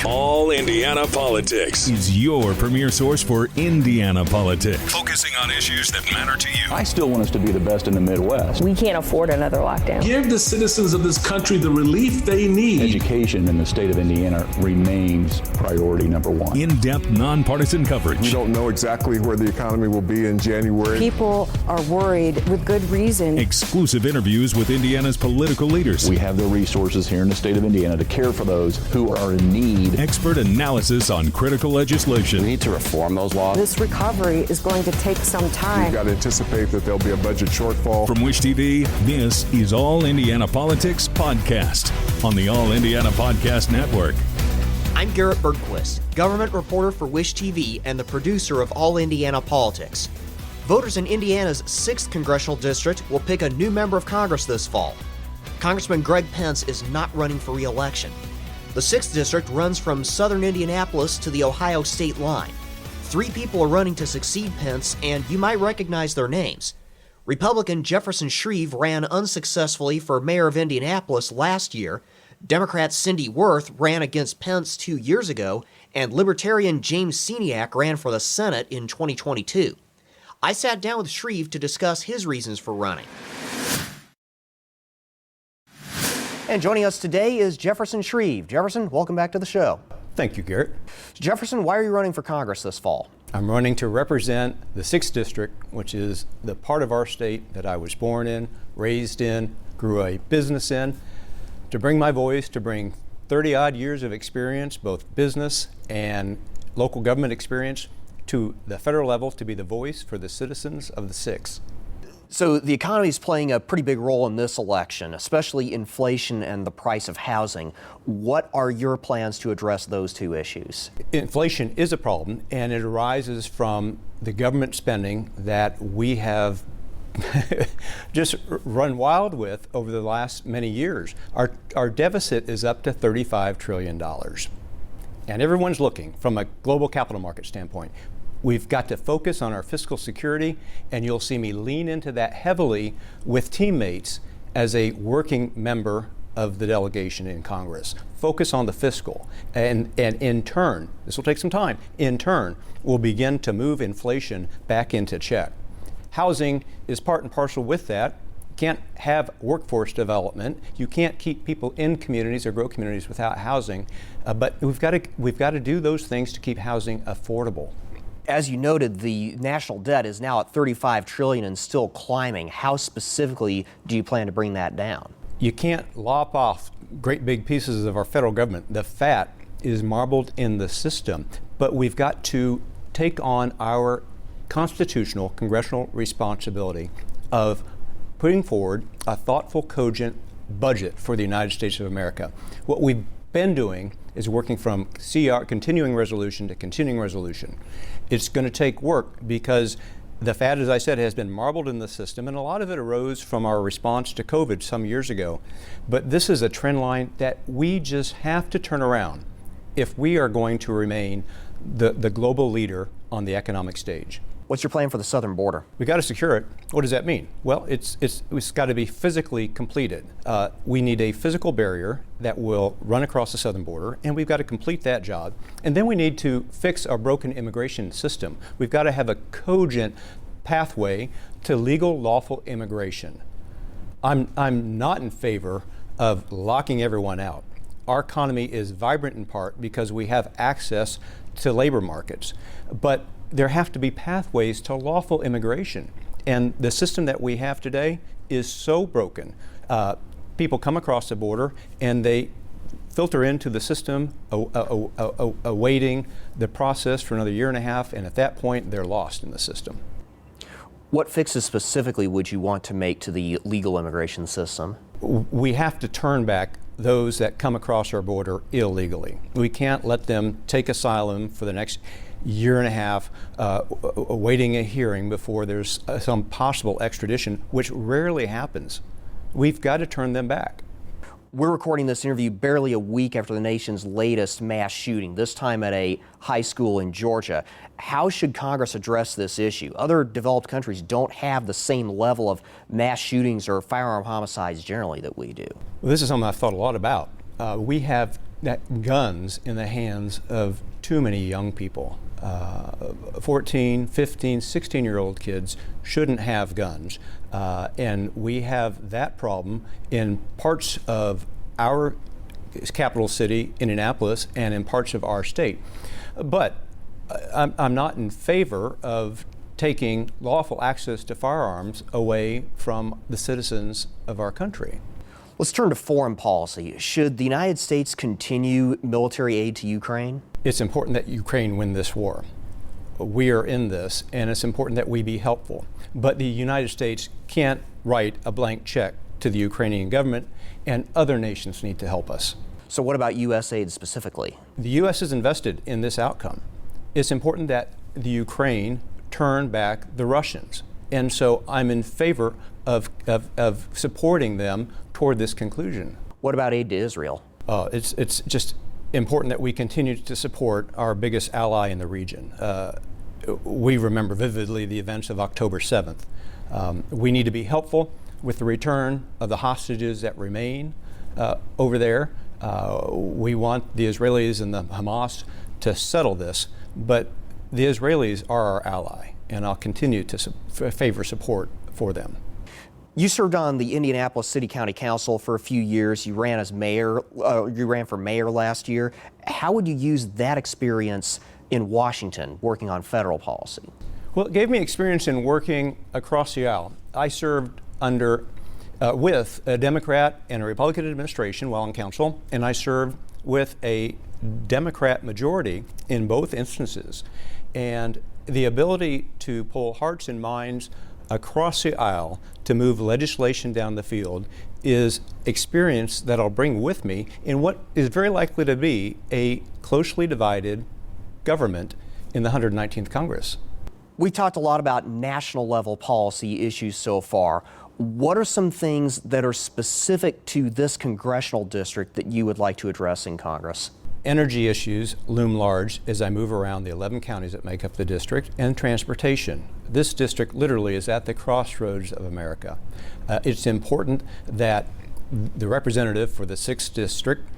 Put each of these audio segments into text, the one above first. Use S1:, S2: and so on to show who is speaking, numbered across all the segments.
S1: All Indiana Politics is your premier source for Indiana politics, focusing on issues that matter to you.
S2: I still want us to be the best in the Midwest.
S3: We can't afford another lockdown.
S4: Give the citizens of this country the relief they need.
S2: Education in the state of Indiana remains priority number one.
S1: In-depth, nonpartisan coverage.
S5: We don't know exactly where the economy will be in January.
S3: People are worried with good reason.
S1: Exclusive interviews with Indiana's political leaders.
S2: We have the resources here in the state of Indiana to care for those who are in need.
S1: Expert analysis on critical legislation.
S6: We need to reform those laws.
S3: This recovery is going to take some time.
S5: We've got to anticipate that there'll be a budget shortfall.
S1: From Wish TV, this is All Indiana Politics Podcast on the All Indiana Podcast Network.
S7: I'm Garrett Bergquist, government reporter for Wish TV and the producer of All Indiana Politics. Voters in Indiana's 6th Congressional District will pick a new member of Congress this fall. Congressman Greg Pence is not running for re-election. The 6th District runs from southern Indianapolis to the Ohio state line. 3 people are running to succeed Pence, and you might recognize their names. Republican Jefferson Shreve ran unsuccessfully for mayor of Indianapolis last year. Democrat Cinde Wirth ran against Pence 2 years ago, and Libertarian James Sceniak ran for the Senate in 2022. I sat down with Shreve to discuss his reasons for running. And joining us today is Jefferson Shreve. Jefferson, welcome back to the show.
S8: Thank you, Garrett.
S7: Jefferson, why are you running for Congress this fall?
S8: I'm running to represent the 6th District, which is the part of our state that I was born in, raised in, grew a business in, to bring my voice, to bring 30-odd years of experience, both business and local government experience, to the federal level, to be the voice for the citizens of the 6th.
S7: So the economy is playing a pretty big role in this election, especially inflation and the price of housing. What are your plans to address those two issues?
S8: Inflation is a problem, and it arises from the government spending that we have just run wild with over the last many years. Our deficit is up to $35 trillion. And everyone's looking from a global capital market standpoint. We've got to focus on our fiscal security, and you'll see me lean into that heavily with teammates as a working member of the delegation in Congress. Focus on the fiscal, and in turn, this will take some time, in turn, we'll begin to move inflation back into check. Housing is part and parcel with that. You can't have workforce development. You can't keep people in communities or grow communities without housing, but we've got to do those things to keep housing affordable.
S7: As you noted, the national debt is now at $35 trillion and still climbing. How specifically do you plan to bring that down?
S8: You can't lop off great big pieces of our federal government. The fat is marbled in the system, but we've got to take on our constitutional congressional responsibility of putting forward a thoughtful, cogent budget for the United States of America. What we've been doing is working from continuing resolution to continuing resolution. It's going to take work because the fat, as I said, has been marbled in the system, and a lot of it arose from our response to COVID some years ago. But this is a trend line that we just have to turn around if we are going to remain the global leader on the economic stage.
S7: What's your plan for the southern border?
S8: We got to secure it. What does that mean? Well, it's got to be physically completed. We need a physical barrier that will run across the southern border, and we've got to complete that job. And then we need to fix our broken immigration system. We've got to have a cogent pathway to legal, lawful immigration. I'm not in favor of locking everyone out. Our economy is vibrant in part because we have access to labor markets, but there have to be pathways to lawful immigration. And the system that we have today is so broken. People come across the border and they filter into the system, awaiting the process for another year and a half, and at that point, they're lost in the system.
S7: What fixes specifically would you want to make to the legal immigration system?
S8: We have to turn back those that come across our border illegally. We can't let them take asylum for the next year and a half, awaiting a hearing before there's some possible extradition, which rarely happens. We've got to turn them back.
S7: We're recording this interview barely a week after the nation's latest mass shooting, this time at a high school in Georgia. How should Congress address this issue? Other developed countries don't have the same level of mass shootings or firearm homicides generally that we do.
S8: Well, this is something I've thought a lot about. We have guns in the hands of too many young people. 14, 15, 16-year-old kids shouldn't have guns. And we have that problem in parts of our capital city, Indianapolis, and in parts of our state. But I'm not in favor of taking lawful access to firearms away from the citizens of our country.
S7: Let's turn to foreign policy. Should the United States continue military aid to Ukraine?
S8: It's important that Ukraine win this war. We are in this, and it's important that we be helpful. But the United States can't write a blank check to the Ukrainian government, and other nations need to help us.
S7: So what about U.S. aid specifically?
S8: The U.S. is invested in this outcome. It's important that the Ukraine turn back the Russians. And so I'm in favor of supporting them toward this conclusion.
S7: What about aid to Israel?
S8: It's just important that we continue to support our biggest ally in the region. We remember vividly the events of October 7th. We need to be helpful with the return of the hostages that remain over there. We want the Israelis and the Hamas to settle this, but the Israelis are our ally, and I'll continue to favor support for them.
S7: You served on the Indianapolis City County Council for a few years. You ran as mayor. You ran for mayor last year. How would you use that experience in Washington, working on federal policy?
S8: Well, it gave me experience in working across the aisle. I served with a Democrat and a Republican administration while in council, and I served with a Democrat majority in both instances. And the ability to pull hearts and minds across the aisle to move legislation down the field is experience that I'll bring with me in what is very likely to be a closely divided government in the 119th Congress.
S7: We talked a lot about national level policy issues so far. What are some things that are specific to this congressional district that you would like to address in Congress?
S8: Energy issues loom large as I move around the 11 counties that make up the district, and transportation. This district literally is at the crossroads of America. It's important that the representative for the 6th district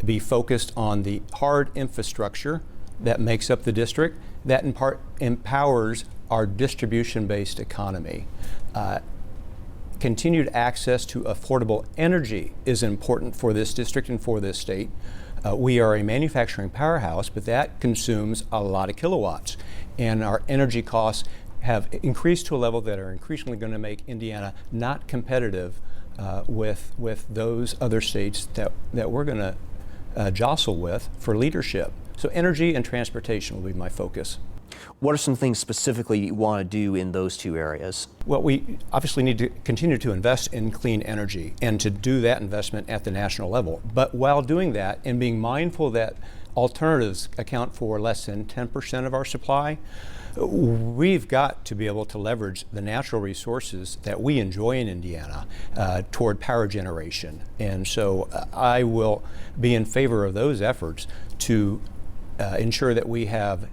S8: be focused on the hard infrastructure that makes up the district, that in part empowers our distribution-based economy. Continued access to affordable energy is important for this district and for this state. We are a manufacturing powerhouse, but that consumes a lot of kilowatts. And our energy costs have increased to a level that are increasingly going to make Indiana not competitive with those other states that we're going to jostle with for leadership. So energy and transportation will be my focus.
S7: What are some things specifically you want to do in those two areas?
S8: Well, we obviously need to continue to invest in clean energy and to do that investment at the national level. But while doing that and being mindful that alternatives account for less than 10% of our supply, we've got to be able to leverage the natural resources that we enjoy in Indiana toward power generation. And so I will be in favor of those efforts to ensure that we have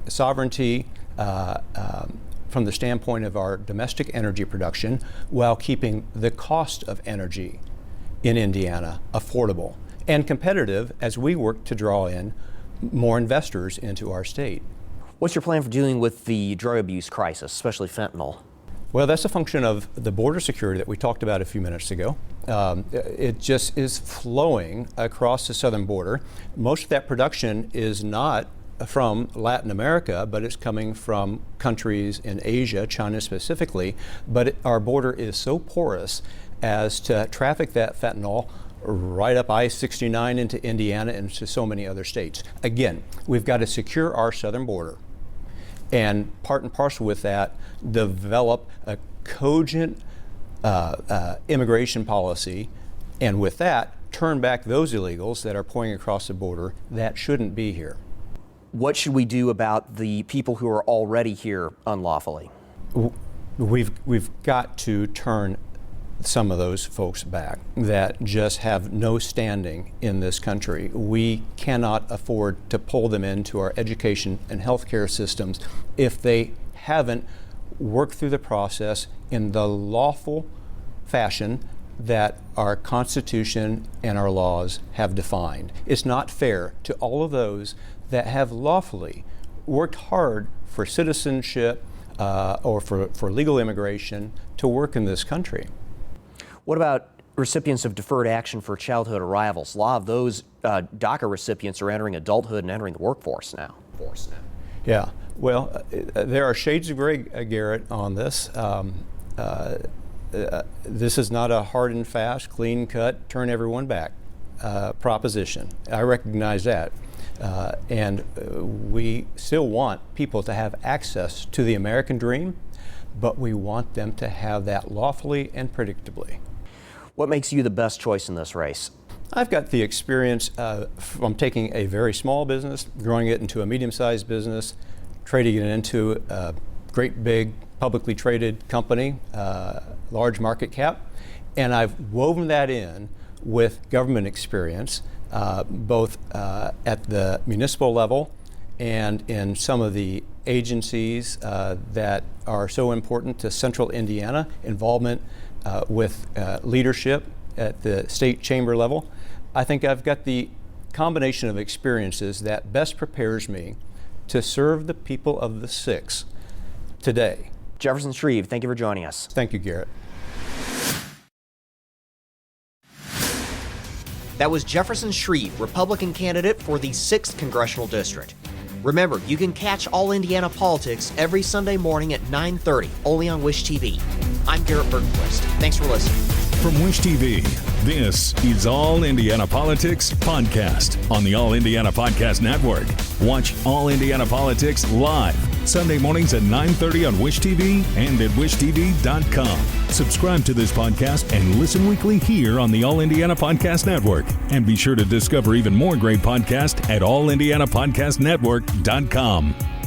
S8: sovereignty from the standpoint of our domestic energy production while keeping the cost of energy in Indiana affordable and competitive as we work to draw in more investors into our state.
S7: What's your plan for dealing with the drug abuse crisis, especially fentanyl?
S8: Well, that's a function of the border security that we talked about a few minutes ago. It just is flowing across the southern border. Most of that production is not from Latin America, but it's coming from countries in Asia, China specifically. But our border is so porous as to traffic that fentanyl right up I-69 into Indiana and to so many other states. Again, we've got to secure our southern border, and part and parcel with that, develop a cogent immigration policy, and with that, turn back those illegals that are pouring across the border that shouldn't be here.
S7: What should we do about the people who are already here unlawfully?
S8: We've got to turn some of those folks back that just have no standing in this country. We cannot afford to pull them into our education and healthcare systems if they haven't worked through the process in the lawful fashion that our Constitution and our laws have defined. It's not fair to all of those that have lawfully worked hard for citizenship or for legal immigration to work in this country.
S7: What about recipients of deferred action for childhood arrivals? A lot of those DACA recipients are entering adulthood and entering the workforce now.
S8: Yeah, well, there are shades of gray, Garrett, on this. This is not a hard and fast, clean cut, turn everyone back proposition. I recognize that. And we still want people to have access to the American dream, but we want them to have that lawfully and predictably.
S7: What makes you the best choice in this race?
S8: I've got the experience from taking a very small business, growing it into a medium-sized business, trading it into a great big publicly traded company, large market cap, and I've woven that in with government experience, both at the municipal level and in some of the agencies that are so important to central Indiana, involvement with leadership at the state chamber level. I think I've got the combination of experiences that best prepares me to serve the people of the 6 today.
S7: Jefferson Shreve, thank you for joining us.
S8: Thank you, Garrett.
S7: That was Jefferson Shreve, Republican candidate for the 6th Congressional District. Remember, you can catch All Indiana Politics every Sunday morning at 9:30, only on Wish TV. I'm Garrett Bergquist. Thanks for listening.
S1: From Wish TV, this is All Indiana Politics Podcast on the All Indiana Podcast Network. Watch All Indiana Politics live Sunday mornings at 9:30 on Wish TV and at wishtv.com. Subscribe to this podcast and listen weekly here on the All Indiana Podcast Network. And be sure to discover even more great podcasts at allindianapodcastnetwork.com.